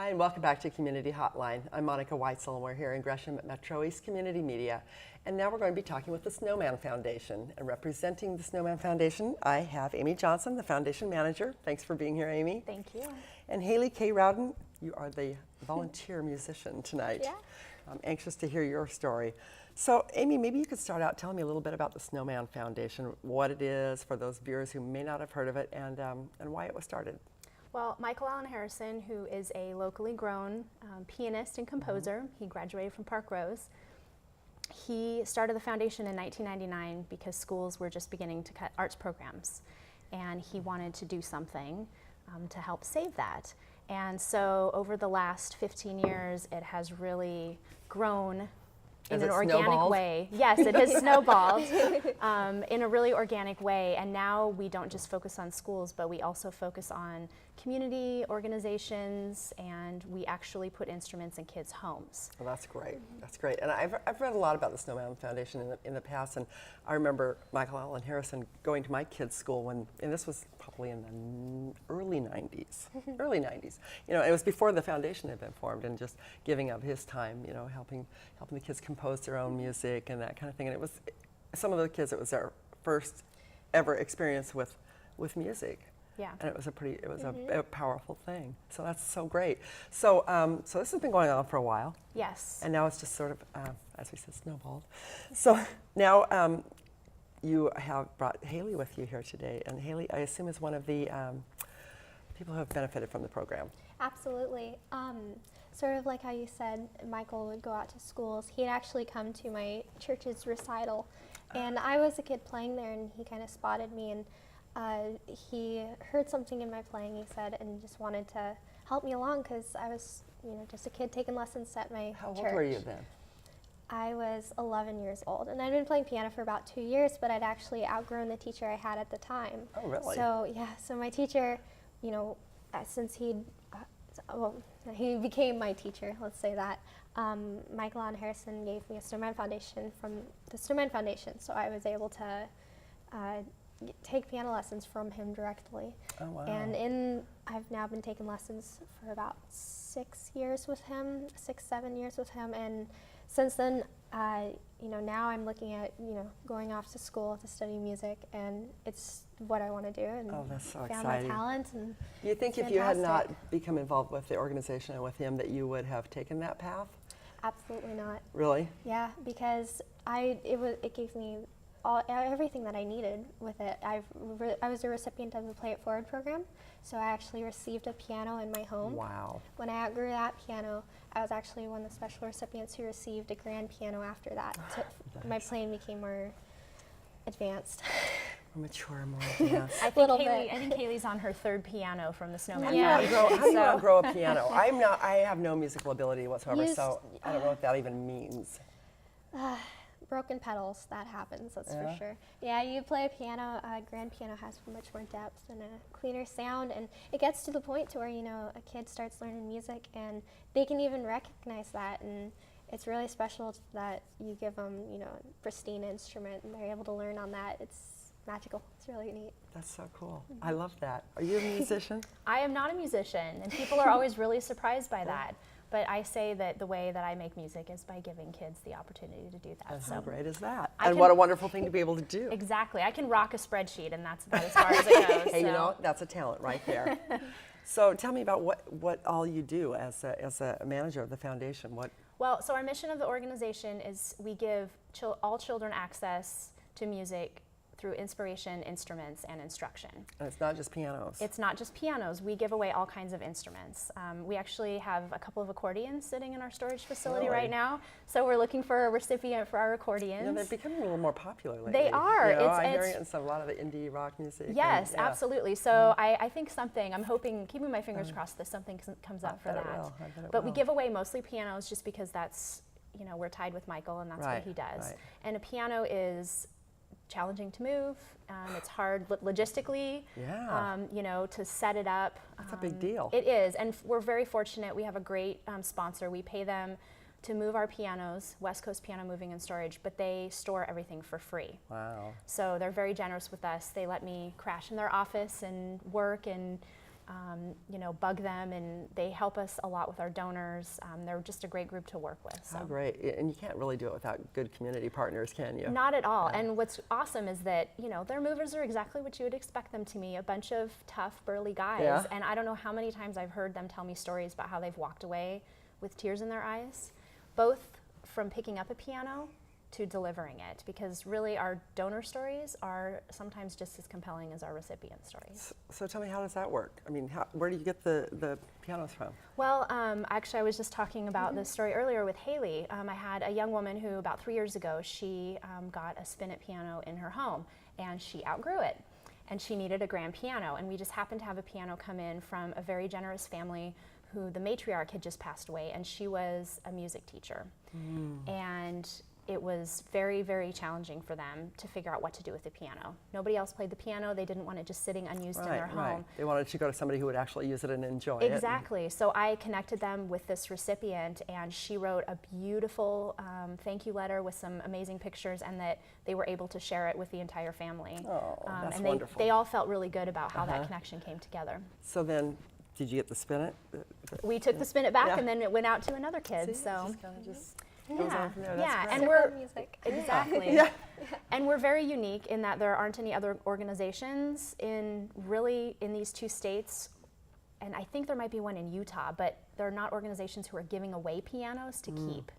Hi, and welcome back to Community Hotline. I'm Monica Weitzel, and we're here in Gresham at MetroEast Community Media. And now we're going to be talking with the Snowman Foundation. And representing the Snowman Foundation, I have Amy Johnson, the foundation manager. Thanks for being here, Amy. Thank you. And Haley K. Rowden, you are the volunteer musician tonight. Yeah. I'm anxious to hear your story. So, Amy, maybe you could start out telling me a little bit about the Snowman Foundation, what it is for those viewers who may not have heard of it, and why it was started. Well, Michael Allen Harrison, who is a locally grown pianist and composer, he graduated from Park Rose. He started the foundation in 1999 because schools were just beginning to cut arts programs, and he wanted to do something to help save that. And so over the last 15 years, it has really grown in an organic way. Yes, it has snowballed in a really organic way. And now we don't just focus on schools, but we also focus on community organizations, and we actually put instruments in kids' homes. Well, that's great. That's great. And I've read a lot about the Snowman Foundation in the past, and I remember Michael Allen Harrison going to my kids' school and this was probably in the early 90s. Early 90s. You know, it was before the foundation had been formed, and just giving up his time, you know, helping the kids compose their own music and that kind of thing. And it was, some of the kids, it was their first ever experience with music. Yeah. And it was a powerful thing. So that's so great. So so this has been going on for a while. Yes. And now it's just sort of, as we said, snowballed. So now you have brought Haley with you here today. And Haley, I assume, is one of the people who have benefited from the program. Absolutely. Sort of like how you said Michael would go out to schools. He had actually come to my church's recital. And I was a kid playing there, and he kind of spotted me, and he heard something in my playing, he said, and just wanted to help me along because I was, you know, just a kid taking lessons at my church. How old were you then? I was 11 years old, and I'd been playing piano for about 2 years, but I'd actually outgrown the teacher I had at the time. Oh, really? So, yeah, so my teacher, you know, since he became my teacher, let's say that, Michael Allen Harrison gave me a Snowman Foundation from the Snowman Foundation, so I was able to take piano lessons from him directly. Oh, wow. And I've now been taking lessons for about 6 years with him, 7 years with him, and since then, you know, now I'm looking at, you know, going off to school to study music, and it's what I want to do, and that's so found exciting. my talent. And Do you think if you had not become involved with the organization and with him that you would have taken that path? Absolutely not. Really? Yeah, because it gave me everything that I needed with it. I was a recipient of the Play It Forward program, so I actually received a piano in my home. Wow. When I outgrew that piano, I was actually one of the special recipients who received a grand piano after that. So Nice. my playing became more advanced. More mature, more advanced. I think Haley's on her third piano from the Snowman Yeah. Foundation. How do you outgrow a piano? I have no musical ability whatsoever, so I don't know what that even means. Broken pedals, that happens, that's Yeah? for sure. Yeah, you play a piano, a grand piano has much more depth and a cleaner sound, and it gets to the point to where, you know, a kid starts learning music and they can even recognize that, and it's really special that you give them, you know, a pristine instrument and they're able to learn on that. It's magical. It's really neat. That's so cool. I love that. Are you a musician? I am not a musician, and people are always really surprised by that. But I say that the way that I make music is by giving kids the opportunity to do that. And So how great is that? I And what a can- wonderful thing to be able to do. Exactly. I can rock a spreadsheet, and that's about as far as it goes. Hey, you so. know, that's a talent right there. So tell me about what all you do as a manager of the foundation. Well, so our mission of the organization is we give all children access to music through inspiration, instruments, and instruction. And it's not just pianos. It's not just pianos. We give away all kinds of instruments. We actually have a couple of accordions sitting in our storage facility Really? right now. So we're looking for a recipient for our accordions. You know, they're becoming a little more popular lately. They are. You know, It's- I hear it's- it in a lot of the indie rock music. Yes, and, yeah. absolutely. So I think I'm hoping, keeping my fingers crossed that something comes up for I bet that. it will. I bet it But we will. give away mostly pianos just because that's, you know, we're tied with Michael and that's Right, what he does. right. And a piano is challenging to move. It's hard logistically, Yeah. you know, to set it up. That's a big deal. It is, and we're very fortunate. We have a great sponsor. We pay them to move our pianos, West Coast Piano Moving and Storage, but they store everything for free. Wow. So they're very generous with us. They let me crash in their office and work and bug them, and they help us a lot with our donors. They're just a great group to work with. So. How great. And you can't really do it without good community partners, can you? Not at all. Yeah. And what's awesome is that, their movers are exactly what you would expect them to be, a bunch of tough, burly guys. Yeah. And I don't know how many times I've heard them tell me stories about how they've walked away with tears in their eyes, both from picking up a piano to delivering it, because really our donor stories are sometimes just as compelling as our recipient stories. So tell me, how does that work? I mean, where do you get the pianos from? Well, actually I was just talking about this story earlier with Haley. I had a young woman who about 3 years ago, she got a spinet piano in her home, and she outgrew it, and she needed a grand piano, and we just happened to have a piano come in from a very generous family who the matriarch had just passed away, and she was a music teacher. And it was very, very challenging for them to figure out what to do with the piano. Nobody else played the piano. They didn't want it just sitting unused in their home. Right. They wanted to go to somebody who would actually use it and enjoy it. Exactly. So I connected them with this recipient, and she wrote a beautiful thank you letter with some amazing pictures, and that they were able to share it with the entire family. Oh, that's and wonderful. They all felt really good about how that connection came together. So then, did you get the spinet? We took the spinet back, and then it went out to another kid. See, so. Goes on from there. That's yeah, great. and we're music. exactly. Yeah. And we're very unique in that there aren't any other organizations in these two states, and I think there might be one in Utah, but they're not organizations who are giving away pianos to keep.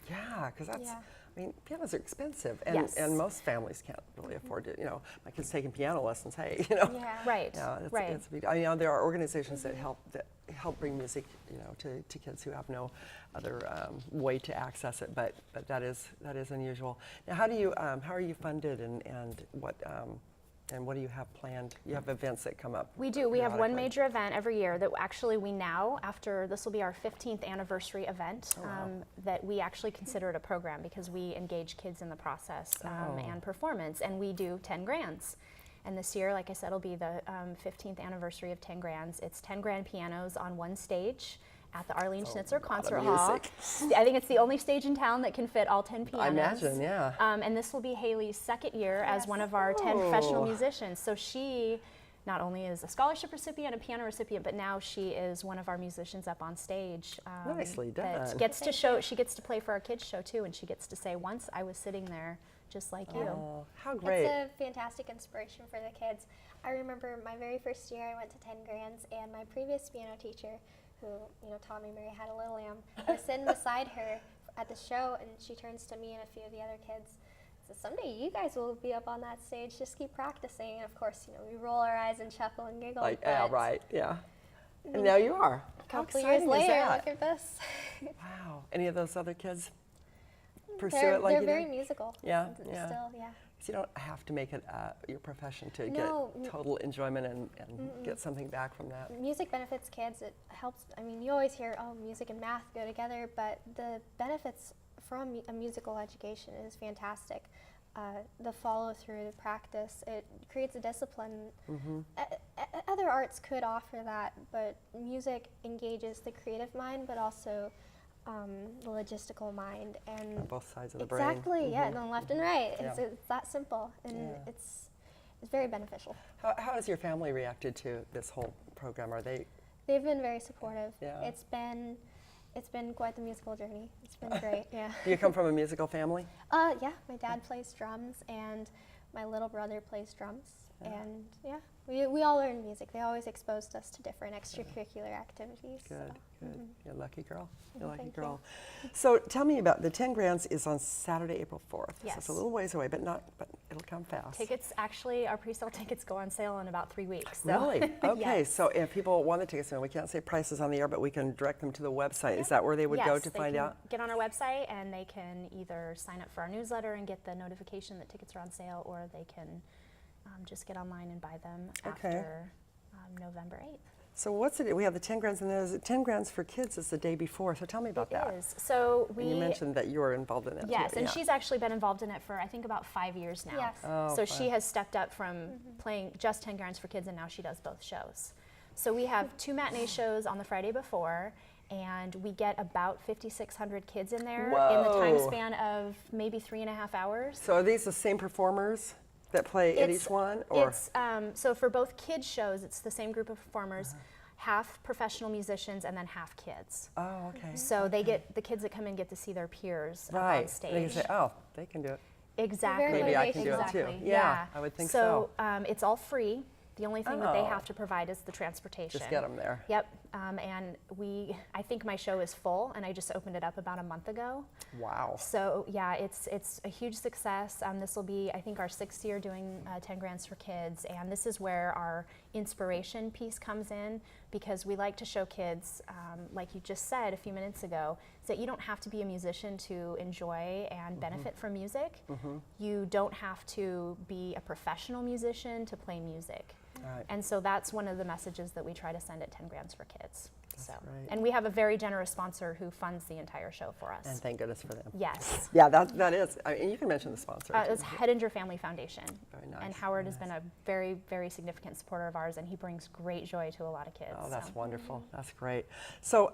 Yeah, because that's. Yeah. I mean, pianos are expensive, and, Yes. and most families can't really afford it. My kid's taking piano lessons. Hey, Yeah. Right. Yeah, it's, right. it's a big. There are organizations that help bring music, to kids who have no other way to access it. But that is unusual. Now, how are you funded, and what do you have planned? You have events that come up. We do. We have one periodically. major event every year that actually this will be our 15th anniversary event, that we actually consider it a program because we engage kids in the process and performance, and we do 10 grands. And this year, like I said, will be the 15th anniversary of 10 grands. It's 10 grand pianos on one stage at the Arlene Schnitzer Concert Hall. I think it's the only stage in town that can fit all 10 pianos. I imagine, yeah. And this will be Haley's second year as one of our 10 professional musicians. So she not only is a scholarship recipient, a piano recipient, but now she is one of our musicians up on stage. Nicely done. That gets to show. She gets to play for our kids' show too, and she gets to say, "Once I was sitting there, just like you." Oh, how great! It's a fantastic inspiration for the kids. I remember my very first year I went to 10 grands, and my previous piano teacher, who taught me Mary Had a Little Lamb, I was sitting beside her at the show, and she turns to me and a few of the other kids. So someday you guys will be up on that stage. Just keep practicing. And of course, we roll our eyes and chuckle and giggle. Yeah, right, yeah. And now you are. A couple years later, look at this. Wow. Any of those other kids pursue They're it like you very did? musical. Yeah, Still, yeah. yeah. So you don't have to make it your profession to No. get total enjoyment and get something back from that. Music benefits kids. It helps. I mean, you always hear, music and math go together, but the benefits from a musical education is fantastic. The follow through, the practice, it creates a discipline. Other arts could offer that, but music engages the creative mind, but also the logistical mind, and On both sides of the brain. exactly, yeah, and on left and right. Yeah. It's that simple, and it's very beneficial. How has your family reacted to this whole program? Are they? They've been very supportive. Yeah. It's been quite the musical journey. It's been great. Yeah. Do you come from a musical family? Yeah. My dad plays drums, and my little brother plays drums, and we all learn music. They always exposed us to different extracurricular activities. Good, so. good. You're a lucky girl. You're a lucky Thank girl. So tell me about the 10 Grands is on Saturday, April 4th. So Yes. it's a little ways away, but it'll come fast. Tickets, actually, our pre-sale tickets go on sale in about 3 weeks. So. Really? Okay, Yes. so if people want the tickets, and we can't say prices on the air, but we can direct them to the website. Is that where they would go Yes, to they find can out? Get on our website, and they can either sign up for our newsletter and get the notification that tickets are on sale, or they can just get online and buy them after November 8th. So what's it? We have the 10 Grands, and there's 10 Grands for kids is the day before. So tell me about that. It is. So And you mentioned that you were involved in that Yes, too. and yeah. she's actually been involved in it for I think about 5 years now. Yes. Oh, So fun. she has stepped up from playing just 10 Grands for kids, and now she does both shows. So we have 2 matinee shows on the Friday before, and we get about 5,600 kids in there in the time Whoa. span of maybe 3.5 hours. So are these the same performers that play at each one? Or It's so for both kids shows, it's the same group of performers. half professional musicians and then half kids. Oh, okay. So they get, the kids that come in get to see their peers up on Right. stage. They can say, oh, they can do it. Exactly. Very Maybe I can do it too. Exactly. Yeah, I would think so. So it's all free. The only thing that they Oh. have to provide is the transportation. Just get them there. Yep. And I think my show is full, and I just opened it up about a month ago. Wow. So yeah, it's a huge success. This will be, I think, our 6th year doing 10 Grants for Kids, and this is where our inspiration piece comes in, because we like to show kids, like you just said a few minutes ago, is that you don't have to be a musician to enjoy and benefit from music. You don't have to be a professional musician to play music. Right. And so that's one of the messages that we try to send at 10 Grants for Kids. That's So, great. and we have a very generous sponsor who funds the entire show for us. And thank goodness for them. Yes. Yeah, that is. And you can mention the sponsor. It's Hedinger Family Foundation. Very nice. And Howard very has been nice. a very, very significant supporter of ours, and he brings great joy to a lot of kids. Oh, that's so. wonderful. That's great. So,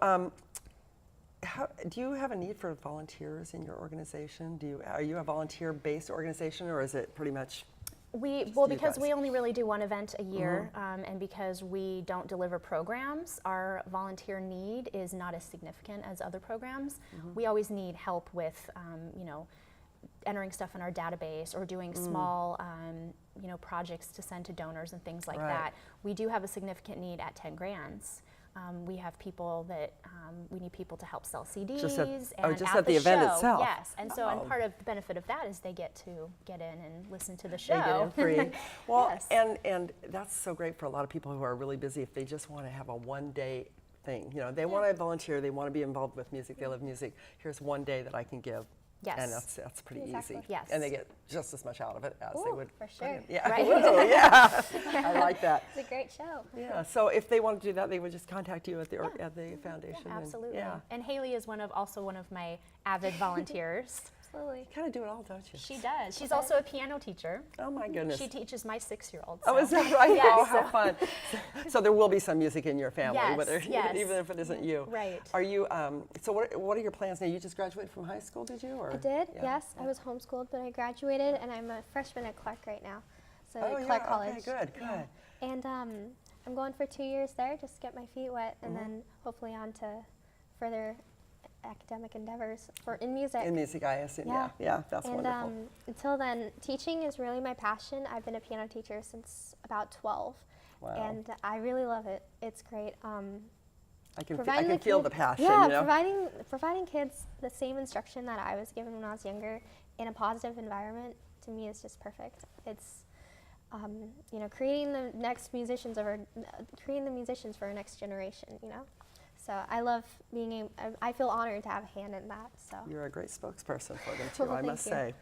do you have a need for volunteers in your organization? Are you a volunteer-based organization, or is it pretty much? Well, you because guys. we only really do one event a year, and because we don't deliver programs, our volunteer need is not as significant as other programs. We always need help with, entering stuff in our database or doing small, projects to send to donors and things like Right. that. We do have a significant need at 10 Grants. We have people that we need people to help sell CDs Just at- and just at at the event show. itself. Yes, and so and Oh. part of the benefit of that is they get to get in and listen to the show. They get in free. Well, Yes. and that's so great for a lot of people who are really busy if they just want to have a one-day thing. They want to volunteer, they want to be involved with music, they love music. Here's one day that I can give. Yes. And that's pretty Exactly. easy. Yes. And they get just as much out of it as they Ooh, would. for sure. Yeah. Right. Whoa, yeah. I like that. It's a great show. Yeah. So if they want to do that, they would just contact you at the foundation. and- Absolutely. yeah. And Haley is also one of my avid volunteers. Absolutely. You kind of do it all, don't you? She does. She's also a piano teacher. Oh my goodness. She teaches my 6-year-old. Oh, so. is that right? Yes, Oh, how so- fun. So there will be some music in your family, Yes, whether yes. even if it isn't you. Right. Are you? So what are your plans now? You just graduated from high school, did you? Or? I did, Yeah. yes. I was homeschooled, but I graduated, and I'm a freshman at Clark right now. So Oh, at yeah. Clark College. Okay, good, good. Yeah. And I'm going for 2 years there, just to get my feet wet, and then hopefully on to further academic endeavors in music. In music, I assume. Yeah. Yeah, that's and wonderful. until then, teaching is really my passion. I've been a piano teacher since about 12, Wow. and I really love it. It's great. I can providing feel kid- the passion. Yeah, providing kids the same instruction that I was given when I was younger in a positive environment, to me is just perfect. It's creating the next musicians creating the musicians for our next generation. So I love I feel honored to have a hand in that. So You're a great spokesperson for them too, Well, I thank must you. say.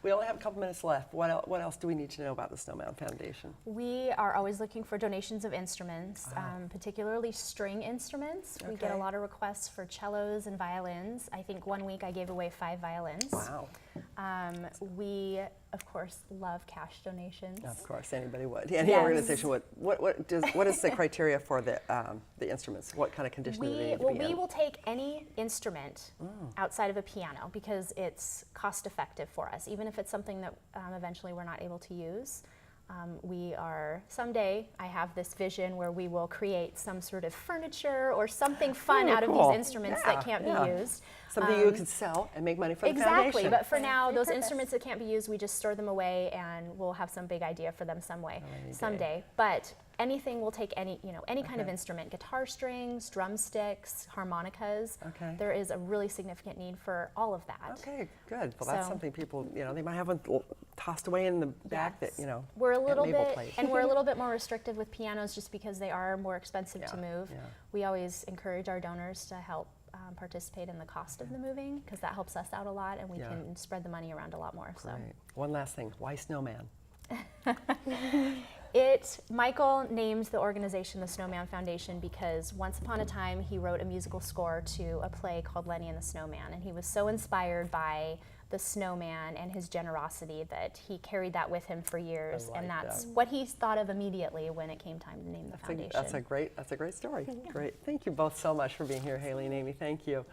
We only have a couple minutes left. What else do we need to know about the Snowman Foundation? We are always looking for donations of instruments, particularly string instruments. We get a Okay. lot of requests for cellos and violins. I think one week I gave away 5 violins. Wow. We, of course, love cash donations. Of course, anybody would. Any Yes. organization would. What is the criteria for the instruments? What kind of condition do they need to be We in? will take any instrument outside of a piano because it's cost effective for us, even if it's something that eventually we're not able to use. Someday I have this vision where we will create some sort of furniture or something fun Oh, out of cool. these instruments Yeah, that can't yeah. be used. Something you could sell and make money for the Exactly, foundation. but for now, Good those purpose. instruments that can't be used, we just store them away, and we'll have some big idea for them someday. day. But anything, we'll take any kind of Okay. instrument: guitar strings, drumsticks, harmonicas. Okay. There is a really significant need for all of that. Okay, good. Well, that's So- something people, they might have tossed away in the back Yes. that, We're a Aunt little Mabel bit, played. and we're a little bit more restrictive with pianos just because they are more expensive to Yeah, move. yeah. We always encourage our donors to help participate in the cost of the moving because that helps us out a lot, and we Yeah. can spread the money around a lot more. So. Great. One last thing. Why Snowman? Michael named the organization the Snowman Foundation because once upon a time he wrote a musical score to a play called Lenny and the Snowman, and he was so inspired by the snowman and his generosity that he carried that with him for years, like and that's that. what he thought of immediately when it came time to name the foundation. That's a great story. Great. Thank you both so much for being here, Haley and Amy. Thank you.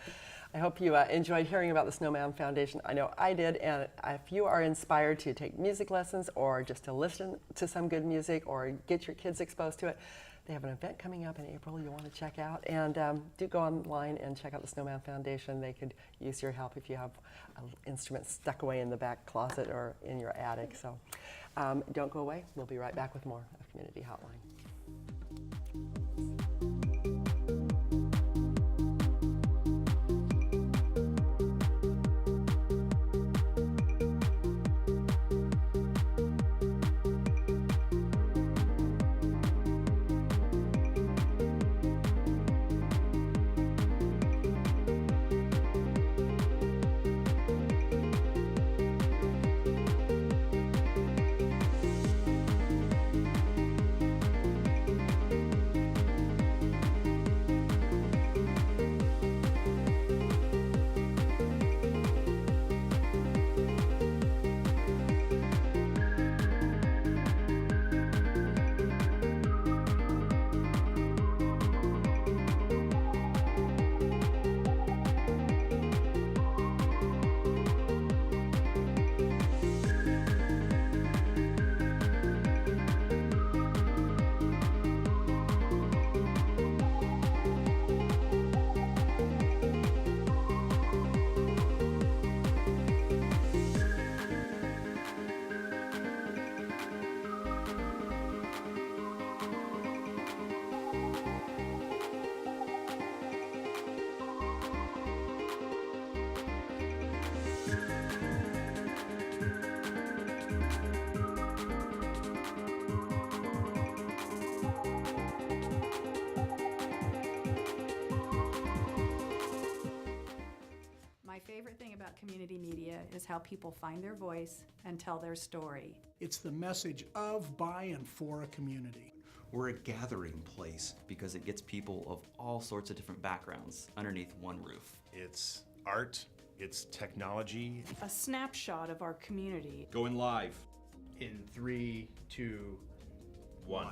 I hope you enjoyed hearing about the Snowman Foundation. I know I did, and if you are inspired to take music lessons or just to listen to some good music or get your kids exposed to it, they have an event coming up in April you want to check out. And do go online and check out the Snowman Foundation. They could use your help if you have instruments stuck away in the back closet or in your attic. So don't go away. We'll be right back with more of Community Hotline. My favorite thing about community media is how people find their voice and tell their story. It's the message of, by, and for a community. We're a gathering place because it gets people of all sorts of different backgrounds underneath one roof. It's art, it's technology. A snapshot of our community. Going live. In 3, 2, 1.